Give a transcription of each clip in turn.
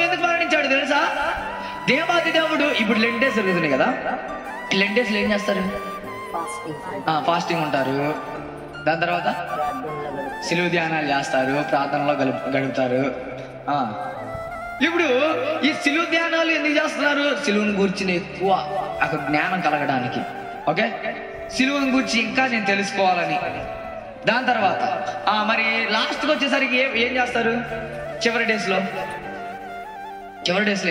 ఎందుకు మరణించాడు తెలుసా? దేవాది దేవుడు ఇప్పుడు లెండేస్ జరుగుతున్నాయి కదా, లెండేస్లో ఏం చేస్తారు? ఫాస్టింగ్ ఉంటారు. దాని తర్వాత సిలువ ధ్యానాలు చేస్తారు, ప్రార్థనలో గడుపుతారు. ఇప్పుడు ఈ సిలువ ధ్యానాలు ఎందుకు చేస్తున్నారు? సిలువను గురించి ఎక్కువ ఒక జ్ఞానం కలగడానికి. ఓకే, సిలువను గురించి ఇంకా నేను తెలుసుకోవాలని. దాని తర్వాత మరి లాస్ట్కి వచ్చేసరికి ఏం చేస్తారు? చివరి డేస్లో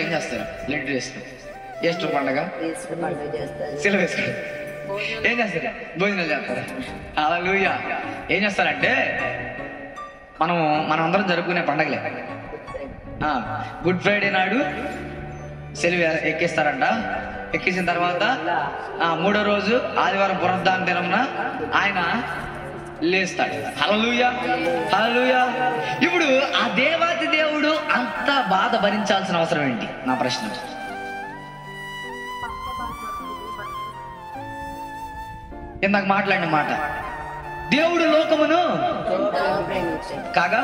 ఏం చేస్తారు? లెంట్ డేస్లో ఈస్టర్ పండగ, సిలువ వేస్తారు. ఏం చేస్తారు? భోజనాలు చేస్తారు. హల్లెలూయా. ఏం చేస్తారంటే మనం అందరం జరుపుకునే పండగలే. గుడ్ ఫ్రైడే నాడు సిలువ ఎక్కిస్తారంట. ఎక్కించిన తర్వాత మూడో రోజు ఆదివారం పునరుద్ధాన దినమున ఆయన లేస్తాడు. హల్లెలూయా, హల్లెలూయా. ఇప్పుడు ఆ దేవాతి దేవుడు అంత బాధ భరించాల్సిన అవసరం ఏంటి? నా ప్రశ్న. ఇందాక మాట్లాడిన మాట, దేవుడు లోకమును కాగా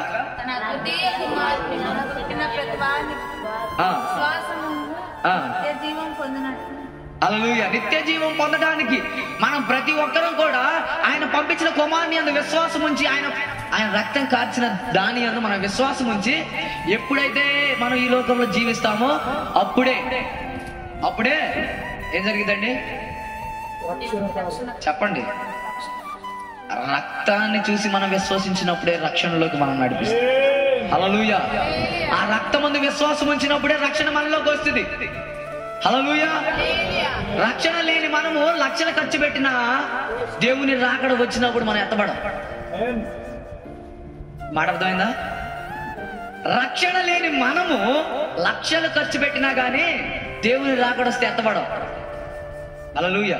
హల్లెలూయా, నిత్య జీవం పొందడానికి మనం ప్రతి ఒక్కరం కూడా ఆయన పంపించిన కుమారుని అందు విశ్వాసం ఉంచి, ఆయన రక్తం కార్చిన దాని అందు మనం విశ్వాసం ఉంచి ఎప్పుడైతే మనం ఈ లోకంలో జీవిస్తామో అప్పుడే ఏం జరిగిందండి? చెప్పండి. రక్తాన్ని చూసి మనం విశ్వసించినప్పుడే రక్షణలోకి మనం నడిపిస్తాం. హల్లెలూయా. ఆ రక్తమందు విశ్వాసం ఉంచినప్పుడే రక్షణ మనలోకి వస్తుంది. హల్లెలూయా. రక్షణ లేని మనము లక్షలు ఖర్చు పెట్టినా దేవుని రాకడ వచ్చినప్పుడు మనం ఎత్తబడం. మాట అర్థమైందా? రక్షణ లేని మనము లక్షలు ఖర్చు పెట్టినా గానీ దేవుని రాకడ వస్తే ఎత్తబడం. హల్లెలూయా.